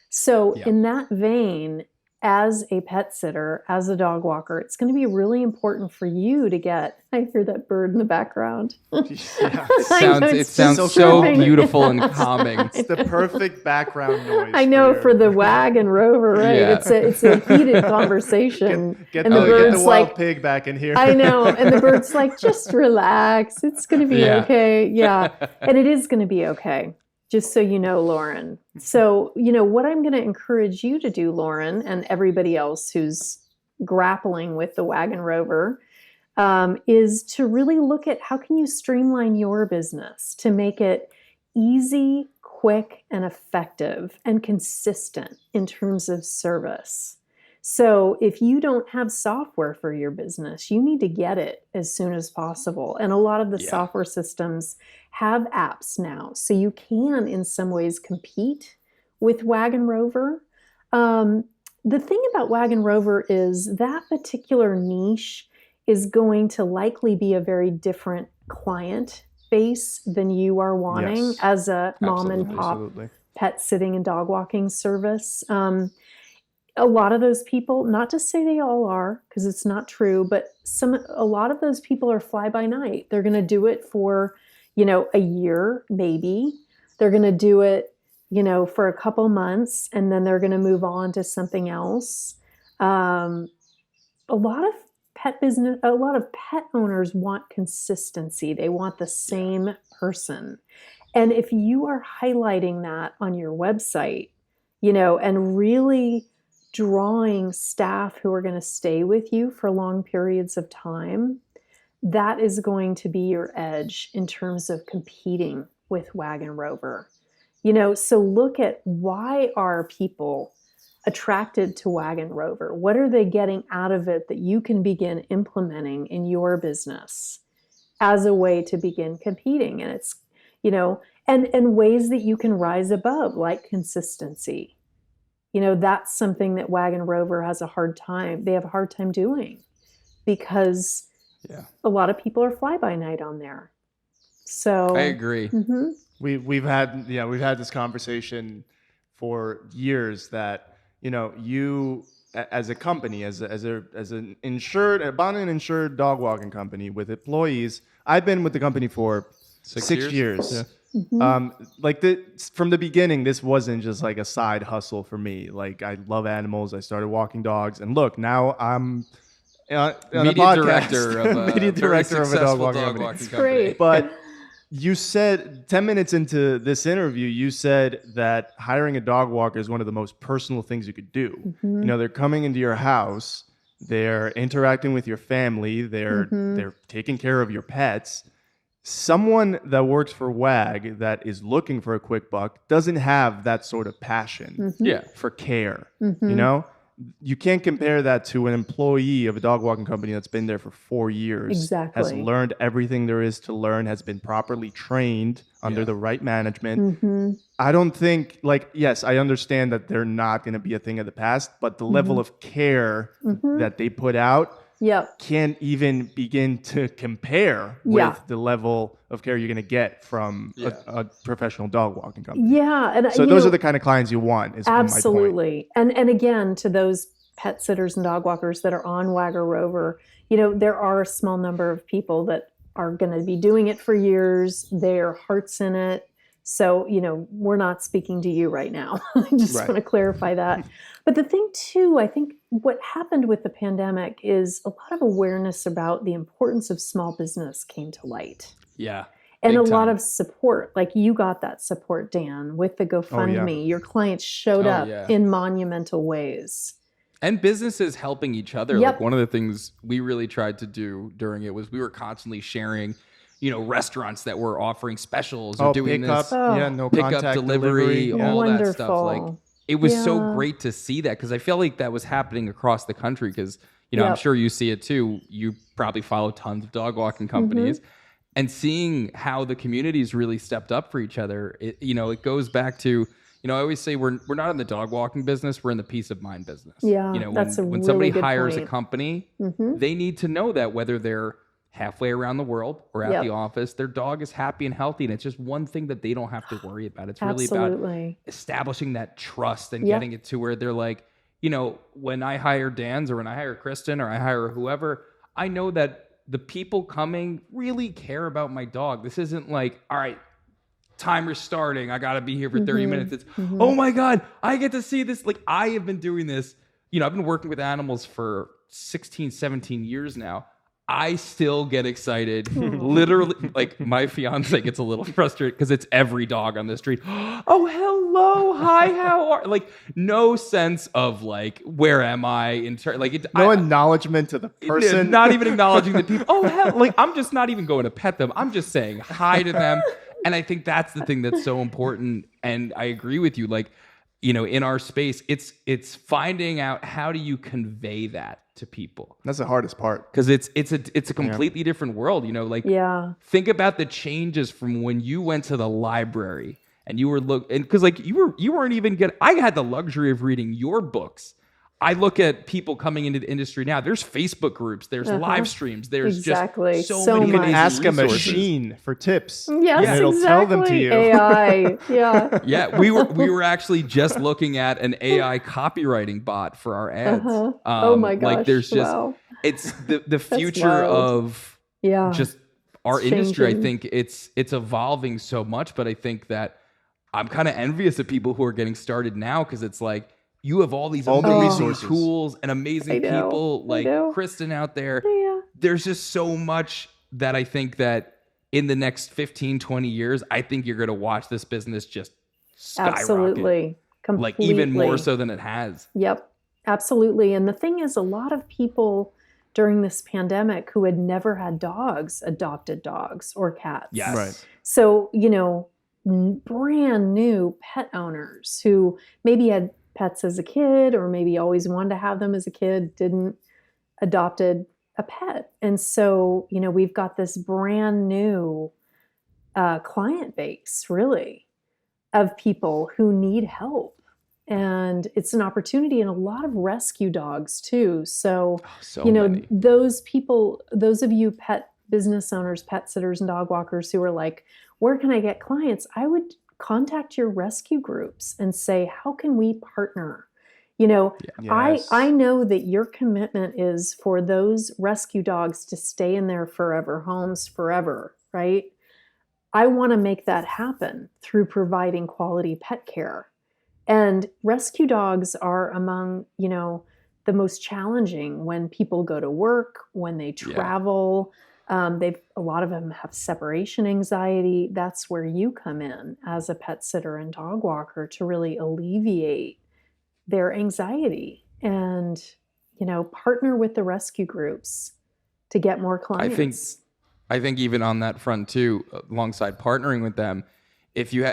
So in that vein, as a pet sitter, as a dog walker, it's going to be really important for you to get, I hear that bird in the background. It sounds so beautiful and calming. It's the perfect background noise. I know, for the Wag and Rover, right? Yeah. It's a heated conversation. Get the wild pig back in here. I know. And the bird's like, just relax. It's going to be okay. Yeah. And it is going to be okay. Just so you know, Lauren. So, what I'm going to encourage you to do, Lauren, and everybody else who's grappling with the Wag and Rover, is to really look at how can you streamline your business to make it easy, quick, and effective and consistent in terms of service. So if you don't have software for your business, you need to get it as soon as possible. And a lot of the software systems have apps now. So you can, in some ways, compete with Wag and Rover. The thing about Wag and Rover is that particular niche is going to likely be a very different client base than you are wanting as a mom and pop pet sitting and dog walking service. A lot of those people, not to say they all are, because it's not true, but a lot of those people are fly by night. They're going to do it for, a year, maybe. They're going to do it, for a couple months, and then they're going to move on to something else. A lot of pet owners want consistency. They want the same person. And if you are highlighting that on your website, and really drawing staff who are going to stay with you for long periods of time, that is going to be your edge in terms of competing with Wagon Rover. So look at, why are people attracted to Wagon Rover? What are they getting out of it that you can begin implementing in your business as a way to begin competing? And it's, and ways that you can rise above, like consistency. That's something that Wagon Rover has a hard time. They have a hard time doing, because a lot of people are fly by night on there. So I agree. Mm-hmm. We've had this conversation for years that, you as a company, as an insured dog walking company with employees. I've been with the company for 6 years. Yeah. Mm-hmm. From the beginning, this wasn't just like a side hustle for me. Like, I love animals. I started walking dogs, and look, now I'm Media director of a media director of a dog walking dog company. walking Great. But you said 10 minutes into this interview, you said that hiring a dog walker is one of the most personal things you could do. Mm-hmm. They're coming into your house, they're interacting with your family, they're taking care of your pets. Someone that works for WAG that is looking for a quick buck doesn't have that sort of passion for care. Mm-hmm. You can't compare that to an employee of a dog walking company that's been there for 4 years, Exactly. has learned everything there is to learn, has been properly trained under the right management. Mm-hmm. I don't think, yes, I understand that they're not going to be a thing of the past, but the level of care that they put out can't even begin to compare with the level of care you're going to get from a professional dog walking company. Yeah. And so those are the kind of clients you want, is absolutely. my point. And again, to those pet sitters and dog walkers that are on Wagon Rover, there are a small number of people that are going to be doing it for years. Their heart's in it. So, we're not speaking to you right now. I just want to clarify that. But the thing too, I think what happened with the pandemic is a lot of awareness about the importance of small business came to light. Yeah. And a lot of support. Like, you got that support, Dan, with the GoFundMe. Oh, yeah. Your clients showed up in monumental ways. And businesses helping each other. Yep. Like, one of the things we really tried to do during it was we were constantly sharing, restaurants that were offering specials or doing pickup, this. no Pickup, contact delivery, all Wonderful. that stuff. Like, it was so great to see that, because I feel like that was happening across the country, because, I'm sure you see it too. You probably follow tons of dog walking companies. And seeing how the communities really stepped up for each other, it goes back to, I always say we're not in the dog walking business, we're in the peace of mind business. Yeah, when somebody really good hires point. a company, they need to know that whether they're halfway around the world or at the office, their dog is happy and healthy, and it's just one thing that they don't have to worry about. It's really about establishing that trust and getting it to where they're like, when I hire Dan's or when I hire Kristin or I hire whoever, I know that the people coming really care about my dog. This isn't like, all right, timer's starting, I gotta be here for 30 minutes. It's, oh my God, I get to see this. Like, I have been doing this, I've been working with animals for 16, 17 years now. I still get excited. Literally, like, my fiance gets a little frustrated because it's every dog on the street. Oh, hello, hi, how are? Like, no sense of like, where am I in turn? Like, acknowledgement to the person. Not even acknowledging the people. Oh, hell, like, I'm just not even going to pet them. I'm just saying hi to them. And I think that's the thing that's so important. And I agree with you. Like, in our space, it's finding out, how do you convey that to people? That's the hardest part, because it's a completely different world. Think about the changes from when you went to the library and you were because like you weren't even I had the luxury of reading your books. I look at people coming into the industry now. There's Facebook groups. There's live streams. There's just so many. You can ask resources. a machine for tips. Yes, and it'll tell them to you. AI. Yeah. Yeah, we were actually just looking at an AI copywriting bot for our ads. Oh my gosh! Like, there's just it's the future of just our industry. Changing. I think it's evolving so much, but I think that I'm kind of envious of people who are getting started now, because it's like, you have all these amazing tools and amazing people like Kristin out there. Yeah. There's just so much that I think that in the next 15, 20 years, I think you're going to watch this business just skyrocket. Absolutely. Completely. Like, even more so than it has. Yep. Absolutely. And the thing is, a lot of people during this pandemic who had never had dogs, adopted dogs or cats. Yes. Right. So, brand new pet owners who maybe had pets as a kid or maybe always wanted to have them as a kid, didn't, adopted a pet. And so, we've got this brand new client base, really, of people who need help. And it's an opportunity, and a lot of rescue dogs too. So, many. those people, those of you pet business owners, pet sitters and dog walkers who are like, where can I get clients? I would contact your rescue groups and say, how can we partner? Yes. I know that your commitment is for those rescue dogs to stay in their forever homes forever, right? I want to make that happen through providing quality pet care. And rescue dogs are among, the most challenging when people go to work, when they travel. A lot of them have separation anxiety. That's where you come in as a pet sitter and dog walker to really alleviate their anxiety and, partner with the rescue groups to get more clients. I think even on that front too, alongside partnering with them, if you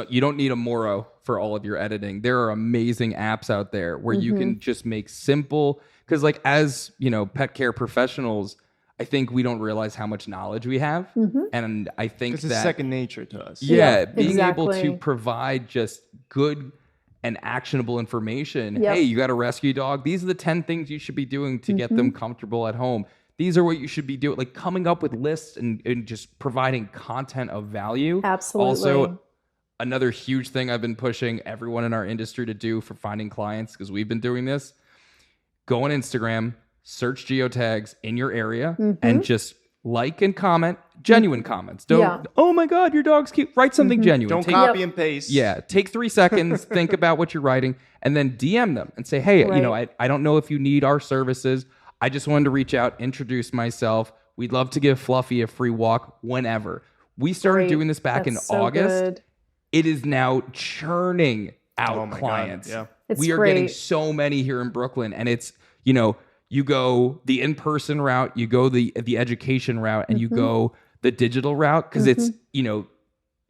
you don't need a Moro for all of your editing. There are amazing apps out there where you can just make simple, because like as pet care professionals, I think we don't realize how much knowledge we have, and I think it's second nature to us. Yeah, being able to provide just good and actionable information. Yep. Hey, you got a rescue dog. These are the 10 things you should be doing to get them comfortable at home. These are what you should be doing, like coming up with lists and just providing content of value. Absolutely. Also, another huge thing I've been pushing everyone in our industry to do for finding clients, because we've been doing this, go on Instagram, search geotags in your area, and just like and comment genuine comments. Don't, oh my God, your dog's cute. Write something genuine. Don't copy and paste. Yeah. Take 3 seconds, think about what you're writing, and then DM them and say, hey, I don't know if you need our services. I just wanted to reach out, introduce myself. We'd love to give Fluffy a free walk whenever. We started doing this back in August. Good. It is now churning out clients. Yeah. We are getting so many here in Brooklyn, and it's, you go the in-person route, you go the education route, and you go the digital route, because it's,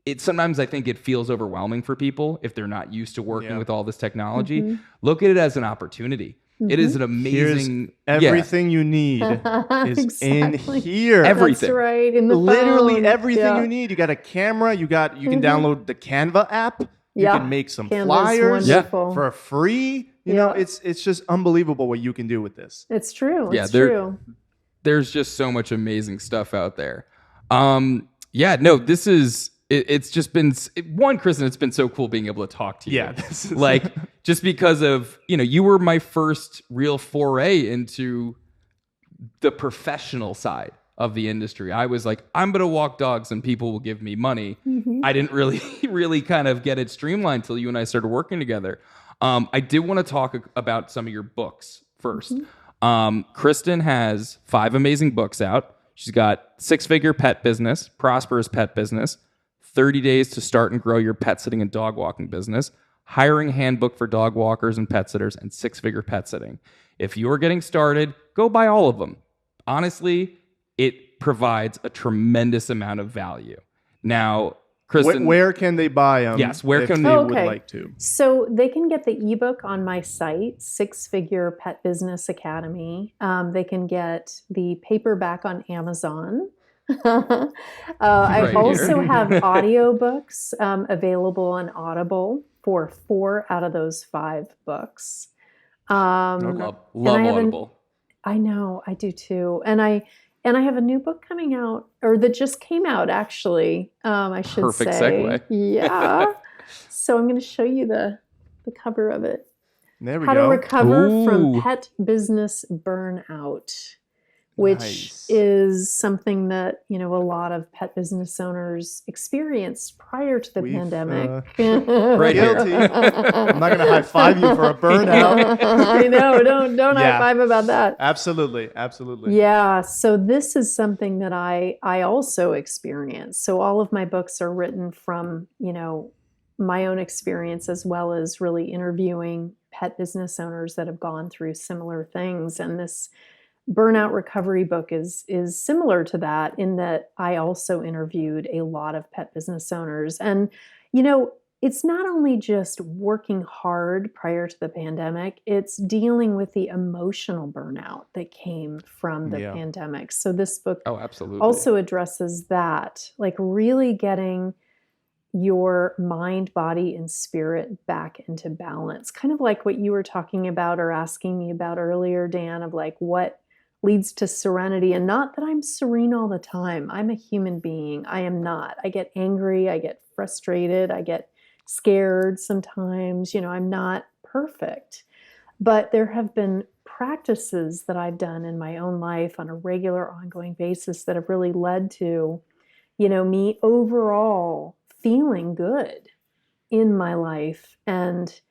it sometimes I think it feels overwhelming for people if they're not used to working with all this technology. Look at it as an opportunity. It is an amazing... everything you need is in here. Everything. That's right. In the Literally phone. everything you need. You got a camera. You can download the Canva app. You can make some Canva's flyers wonderful. for free. You know, it's just unbelievable what you can do with this. It's true. It's true. There's just so much amazing stuff out there. This is... It's just been Kristin, it's been so cool being able to talk to you. Yeah, this is like just because of you were my first real foray into the professional side of the industry. I was like, I'm gonna walk dogs and people will give me money. I didn't really kind of get it streamlined till you and I started working together. I did want to talk about some of your books first. Kristin has 5 amazing books out. She's got 6-Figure Pet Business, Prosperous Pet Business, 30 Days to Start and Grow Your Pet Sitting and Dog Walking Business, Hiring Handbook for Dog Walkers and Pet Sitters, and 6-Figure Pet Sitting. If you're getting started, go buy all of them. Honestly, it provides a tremendous amount of value. Now, Kristin... Where can they buy them? Yes, where can they would like to? So they can get the ebook on my site, 6-Figure Pet Business Academy. They can get the paperback on Amazon. I also have audiobooks available on Audible for 4 out of those 5 books. Love Audible. I know, I do too. And I have a new book coming out, or that just came out actually. I should Perfect say. segue. Yeah. So I'm going to show you the cover of it. There we How go. to recover from pet business burnout, which is something that, a lot of pet business owners experienced prior to the pandemic. Right Guilty. I'm not going to high five you for a burnout. I know. Don't high five about that. Absolutely. Yeah. So this is something that I also experienced. So all of my books are written from, my own experience, as well as really interviewing pet business owners that have gone through similar things. And burnout recovery book is similar to that in that I also interviewed a lot of pet business owners. And, it's not only just working hard prior to the pandemic, it's dealing with the emotional burnout that came from the pandemic. So this book absolutely also addresses that, like really getting your mind, body, and spirit back into balance. Kind of like what you were talking about or asking me about earlier, Dan, of like what leads to serenity. And not that I'm serene all the time. I'm a human being. I am not. I get angry. I get frustrated. I get scared sometimes. I'm not perfect. But there have been practices that I've done in my own life on a regular, ongoing basis that have really led to, me overall feeling good in my life and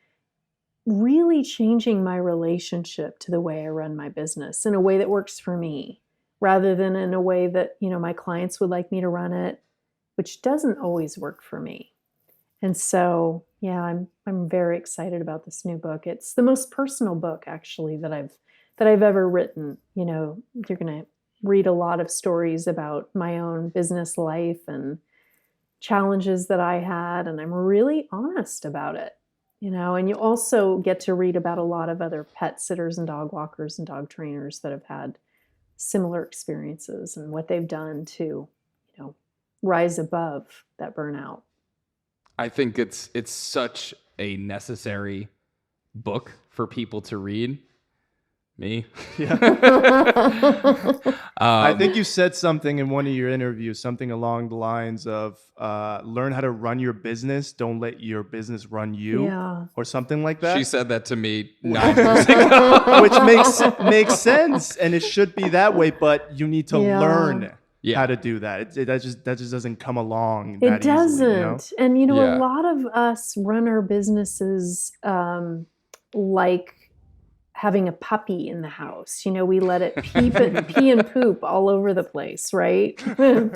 really changing my relationship to the way I run my business in a way that works for me rather than in a way that, my clients would like me to run it, which doesn't always work for me. And so, I'm very excited about this new book. It's the most personal book actually that I've ever written. You're going to read a lot of stories about my own business life and challenges that I had, and I'm really honest about it. And you also get to read about a lot of other pet sitters and dog walkers and dog trainers that have had similar experiences and what they've done to, rise above that burnout. I think it's such a necessary book for people to read. Me. Yeah. I think you said something in one of your interviews, something along the lines of learn how to run your business. Don't let your business run you, or something like that. She said that to me 9 years ago. Which makes sense. And it should be that way, but you need to learn how to do that. That just doesn't come along that doesn't. Easily, And, a lot of us run our businesses like having a puppy in the house. We let it pee and poop all over the place, right?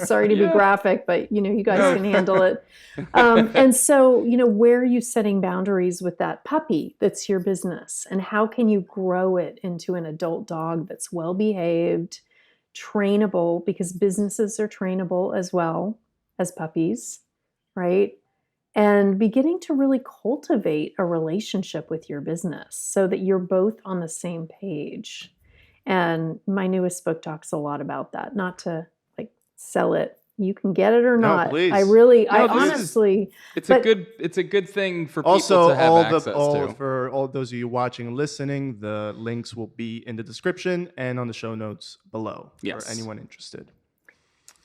Sorry to be graphic, but you guys can handle it. And so, where are you setting boundaries with that puppy that's your business? And how can you grow it into an adult dog that's well-behaved, trainable, because businesses are trainable as well as puppies, right? And beginning to really cultivate a relationship with your business so that you're both on the same page. And my newest book talks a lot about that. Not to sell it. You can get it or not. Please. Honestly, it's a good thing for people also, to have access to. For all those of you watching and listening, the links will be in the description and on the show notes below for anyone interested.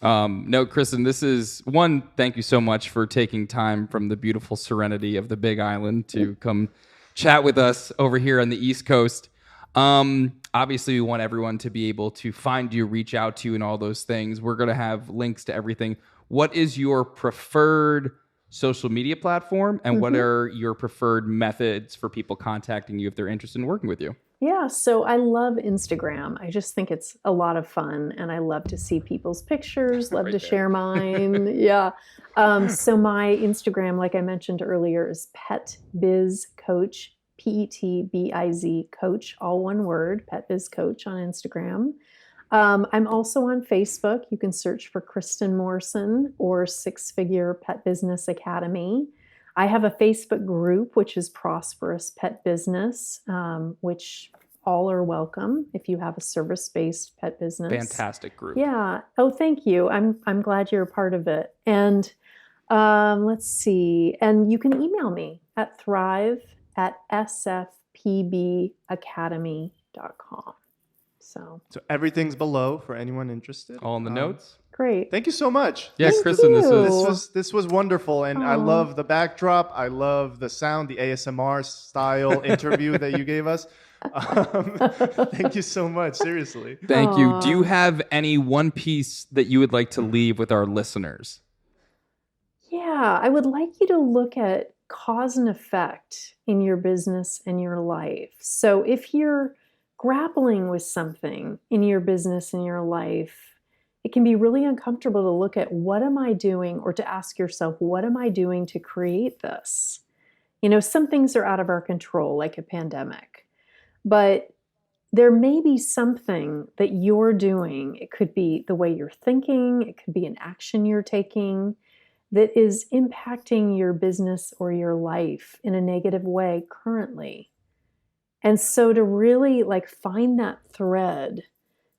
No, Kristin, this is one. Thank you so much for taking time from the beautiful serenity of the Big Island to come chat with us over here on the East Coast. Obviously, we want everyone to be able to find you, reach out to you, and all those things. We're going to have links to everything. What is your preferred social media platform, and what are your preferred methods for people contacting you if they're interested in working with you? Yeah, so I love Instagram. I just think it's a lot of fun, and I love to see people's pictures, love to share mine. So my Instagram, like I mentioned earlier, is Pet Biz Coach, PETBIZ Coach, all one word, Pet Biz Coach on Instagram. I'm also on Facebook. You can search for Kristin Morrison or Six Figure Pet Business Academy. I have a Facebook group, which is Prosperous Pet Business, which all are welcome if you have a service-based pet business. Fantastic group. Yeah. Oh, thank you. I'm glad you're a part of it. And let's see. And you can email me at thrive@sfpbacademy.com. So everything's below for anyone interested. All in the notes. Great. Thank you so much. Yeah, Thank Kristin, you. This was wonderful, and I love the backdrop. I love the sound, the ASMR style interview that you gave us. Thank you so much. Seriously. Thank you. Do you have any one piece that you would like to leave with our listeners? Yeah, I would like you to look at cause and effect in your business and your life. So if you're grappling with something in your business and your life, it can be really uncomfortable to look at what am I doing, or to ask yourself, what am I doing to create this? Some things are out of our control, like a pandemic. But there may be something that you're doing. It could be the way you're thinking, it could be an action you're taking that is impacting your business or your life in a negative way currently. And so to really like find that thread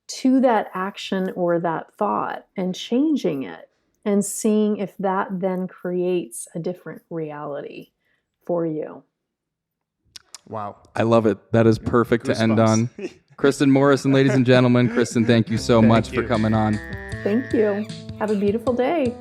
to that action or that thought and changing it and seeing if that then creates a different reality for you. Wow. I love it. That is perfect to end on. Kristin Morrison, ladies and gentlemen. Kristin, thank you so much for coming on. Thank you. Have a beautiful day.